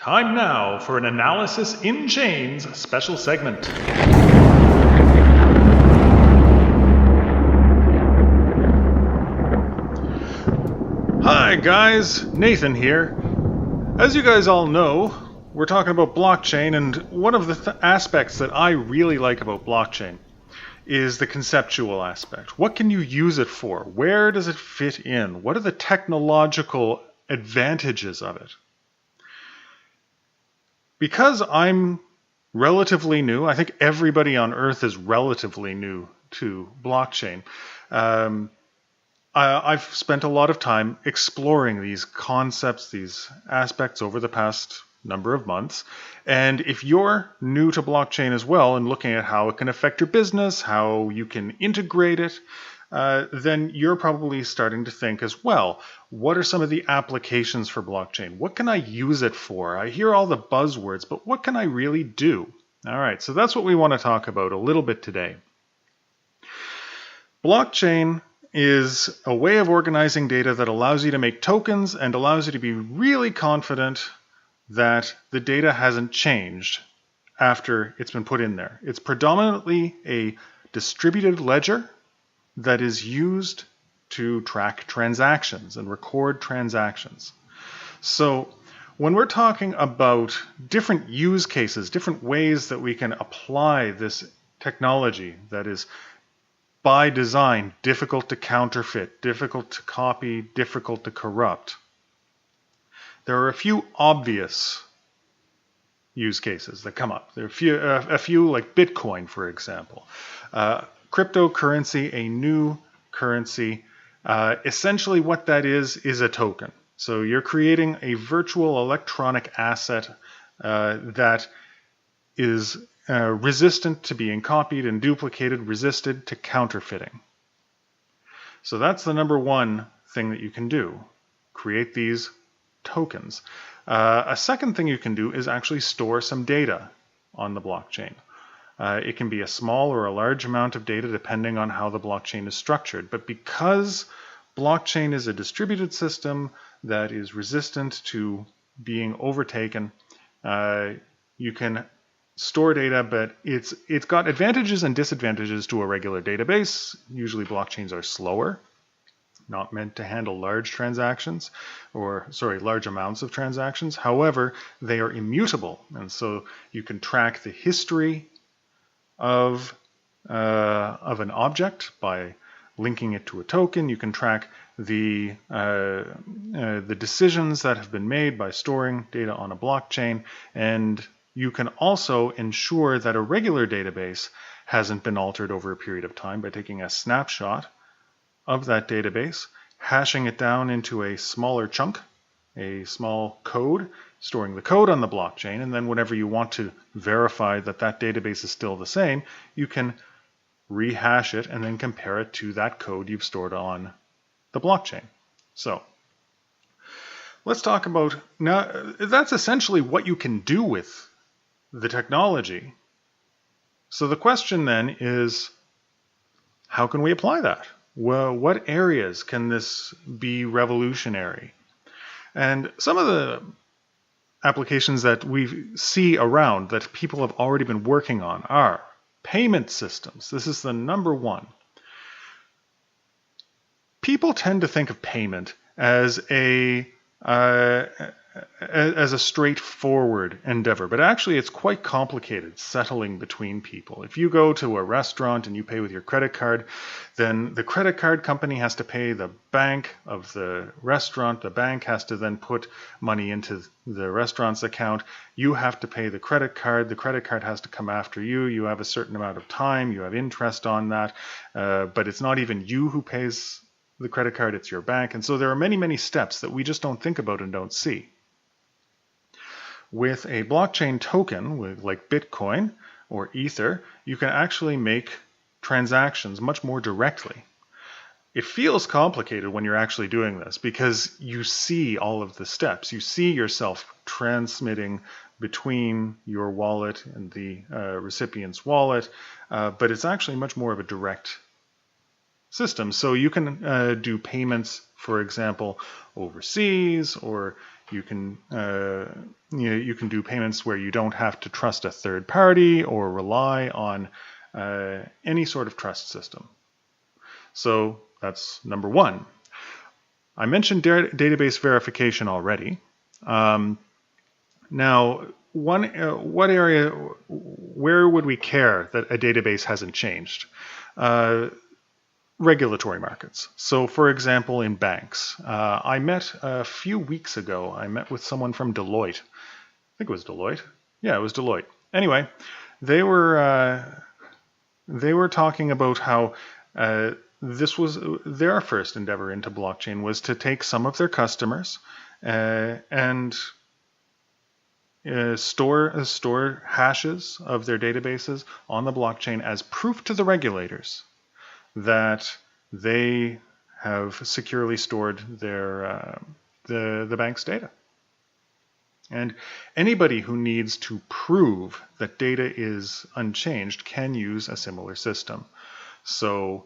Time now for an Analysis in Chains special segment. Hi guys, Nathan here. As you guys all know, we're talking about blockchain, and one of the aspects that I really like about blockchain is the conceptual aspect. What can you use it for? Where does it fit in? What are the technological advantages of it? Because I'm relatively new, I think everybody on Earth is relatively new to blockchain. I've spent a lot of time exploring these concepts, these aspects over the past number of months. And if you're new to blockchain as well and looking at how it can affect your business, how you can integrate it, then you're probably starting to think as well, what are some of the applications for blockchain? What can I use it for? I hear all the buzzwords, but what can I really do? All right, so that's what we want to talk about a little bit today. Blockchain is a way of organizing data that allows you to make tokens and allows you to be really confident that the data hasn't changed after it's been put in there. It's predominantly a distributed ledger that is used to track transactions and record transactions. So when we're talking about different use cases, different ways that we can apply this technology that is by design difficult to counterfeit, difficult to copy, difficult to corrupt, there are a few obvious use cases that come up. There are a few like Bitcoin, for example. Cryptocurrency, a new currency. Essentially what that is a token. So you're creating a virtual electronic asset that is resistant to being copied and duplicated, resistant to counterfeiting. So that's the number one thing that you can do, create these tokens. A second thing you can do is actually store some data on the blockchain. It can be a small or a large amount of data depending on how the blockchain is structured. But because blockchain is a distributed system that is resistant to being overtaken, you can store data, but it's got advantages and disadvantages to a regular database. Usually blockchains are slower, not meant to handle large transactions, large amounts of transactions. However, they are immutable, and so you can track the history of an object by linking it to a token. You can track the decisions that have been made by storing data on a blockchain, and you can also ensure that a regular database hasn't been altered over a period of time by taking a snapshot of that database, hashing it down into a smaller chunk, a small code, storing the code on the blockchain, and then whenever you want to verify that that database is still the same, you can rehash it and then compare it to that code you've stored on the blockchain. So let's talk about, now that's essentially what you can do with the technology. So the question then is, how can we apply that? Well, what areas can this be revolutionary? And some of the applications that we see around that people have already been working on are payment systems. This is the number one. People tend to think of payment as a straightforward endeavor, but actually it's quite complicated settling between people. If you go to a restaurant and you pay with your credit card, then the credit card company has to pay the bank of the restaurant. The bank has to then put money into the restaurant's account. You have to pay the credit card. The credit card has to come after you. You have a certain amount of time. You have interest on that, but it's not even you who pays the credit card, it's your bank. And so there are many, many steps that we just don't think about and don't see. With a blockchain token, like Bitcoin or Ether, you can actually make transactions much more directly. It feels complicated when you're actually doing this because you see all of the steps. You see yourself transmitting between your wallet and the recipient's wallet, but it's actually much more of a direct system. So you can do payments, for example, overseas, or You can you can do payments where you don't have to trust a third party or rely on any sort of trust system. So that's number one. I mentioned database verification already. Now, what area, where would we care that a database hasn't changed? Regulatory markets. So, for example, in banks, I met a few weeks ago. I met with someone from Deloitte. I think it was Deloitte. Yeah, it was Deloitte. Anyway, they were talking about how this was their first endeavor into blockchain, was to take some of their customers and store hashes of their databases on the blockchain as proof to the regulators that they have securely stored their the bank's data. And anybody who needs to prove that data is unchanged can use a similar system. So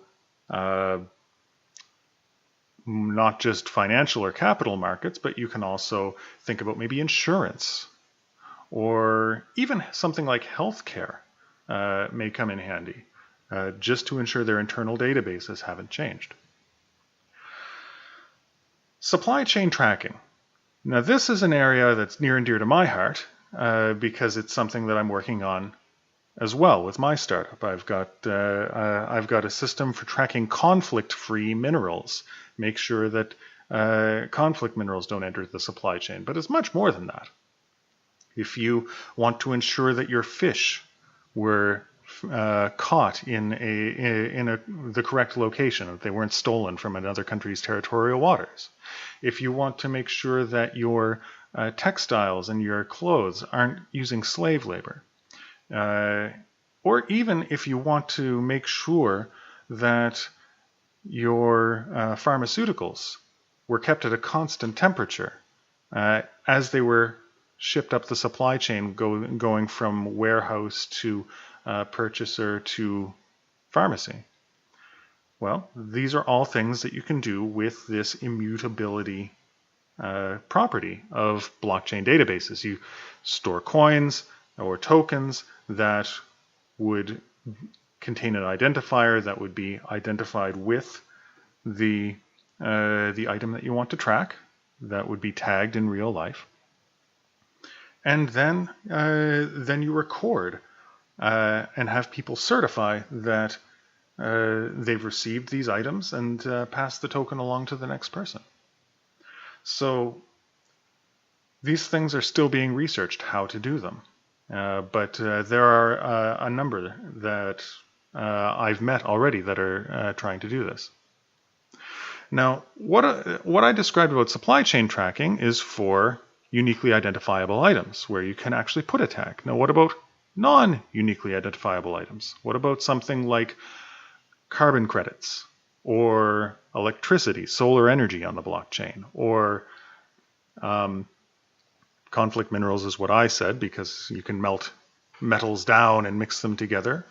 not just financial or capital markets, but you can also think about maybe insurance, or even something like healthcare may come in handy, just to ensure their internal databases haven't changed. Supply chain tracking. Now, this is an area that's near and dear to my heart because it's something that I'm working on as well with my startup. I've got a system for tracking conflict-free minerals. Make sure that conflict minerals don't enter the supply chain. But it's much more than that. If you want to ensure that your fish were caught in the correct location, that they weren't stolen from another country's territorial waters. If you want to make sure that your textiles and your clothes aren't using slave labor. Or even if you want to make sure that your pharmaceuticals were kept at a constant temperature as they were shipped up the supply chain, going from warehouse to purchaser to pharmacy. Well, these are all things that you can do with this immutability property of blockchain databases. You store coins or tokens that would contain an identifier that would be identified with the item that you want to track, that would be tagged in real life. And then you record and have people certify that they've received these items and pass the token along to the next person. So these things are still being researched, how to do them. But there are a number that I've met already that are trying to do this. Now, what I described about supply chain tracking is for uniquely identifiable items, where you can actually put a tag. Now, what about non-uniquely identifiable items? What about something like carbon credits, or electricity, solar energy on the blockchain, or conflict minerals is what I said, because you can melt metals down and mix them together.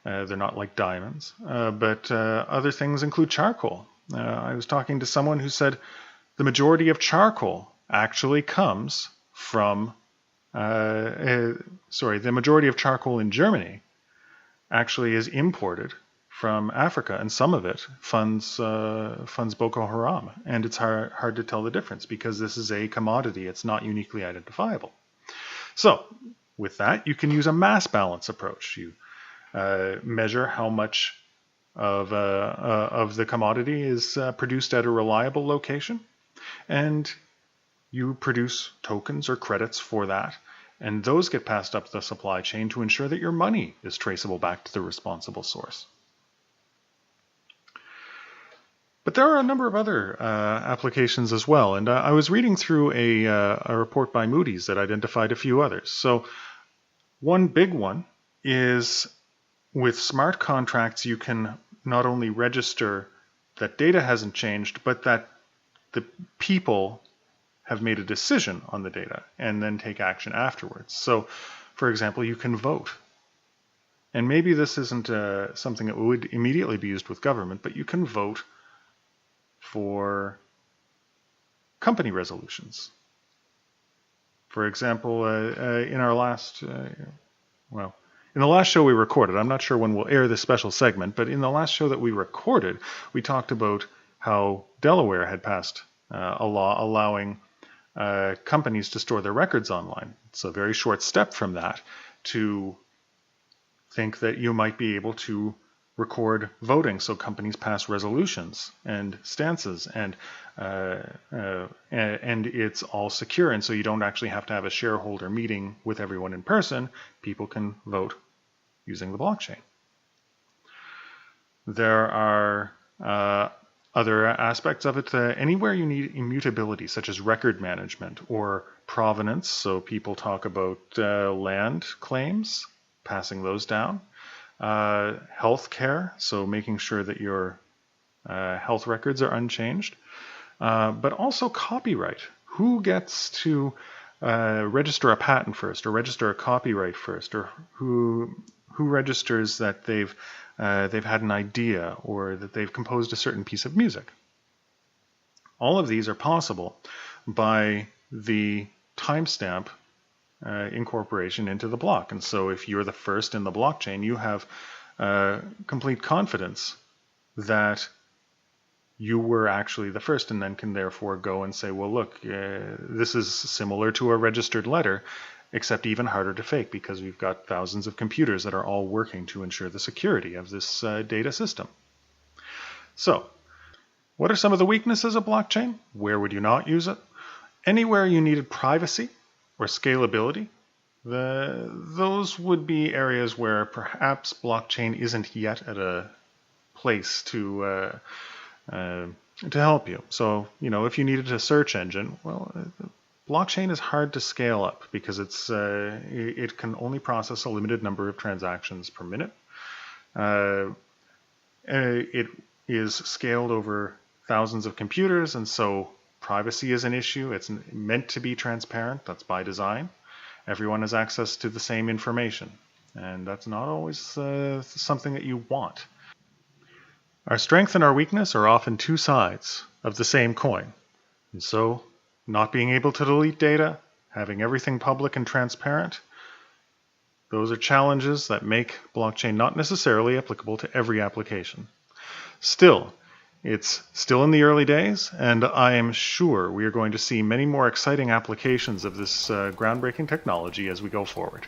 They're not like diamonds. But other things include charcoal. I was talking to someone who said the majority of charcoal actually comes from, the majority of charcoal in Germany actually is imported from Africa, and some of it funds Boko Haram. And it's hard to tell the difference because this is a commodity. It's not uniquely identifiable. So with that, you can use a mass balance approach. You measure how much of the commodity is produced at a reliable location, and you produce tokens or credits for that, and those get passed up the supply chain to ensure that your money is traceable back to the responsible source. But there are a number of other applications as well, and I was reading through a report by Moody's that identified a few others. So one big one is with smart contracts, you can not only register that data hasn't changed, but that the people have made a decision on the data and then take action afterwards. So, for example, you can vote. And maybe this isn't something that would immediately be used with government, but you can vote for company resolutions. For example, in our last, in the last show we recorded, I'm not sure when we'll air this special segment, but in the last show that we recorded, we talked about how Delaware had passed a law allowing companies to store their records online. It's a very short step from that to think that you might be able to record voting, so companies pass resolutions and stances, and it's all secure, and so you don't actually have to have a shareholder meeting with everyone in person. People can vote using the blockchain. There are other aspects of it. Anywhere you need immutability, such as record management or provenance, so people talk about land claims, passing those down. Health care, so making sure that your health records are unchanged. But also copyright. Who gets to register a patent first, or register a copyright first, or who registers that they've had an idea or that they've composed a certain piece of music? All of these are possible by the timestamp incorporation into the block. And so if you're the first in the blockchain, you have complete confidence that you were actually the first, and then can therefore go and say, well, look, this is similar to a registered letter, except even harder to fake, because we've got thousands of computers that are all working to ensure the security of this data system. So, what are some of the weaknesses of blockchain? Where would you not use it? Anywhere you needed privacy or scalability, those would be areas where perhaps blockchain isn't yet at a place to help you. So, if you needed a search engine, well, blockchain is hard to scale up because it can only process a limited number of transactions per minute. It is scaled over thousands of computers, and so privacy is an issue. It's meant to be transparent. That's by design. Everyone has access to the same information, and that's not always something that you want. Our strength and our weakness are often two sides of the same coin. And so, not being able to delete data, having everything public and transparent, those are challenges that make blockchain not necessarily applicable to every application. Still, it's still in the early days, and I am sure we are going to see many more exciting applications of this groundbreaking technology as we go forward.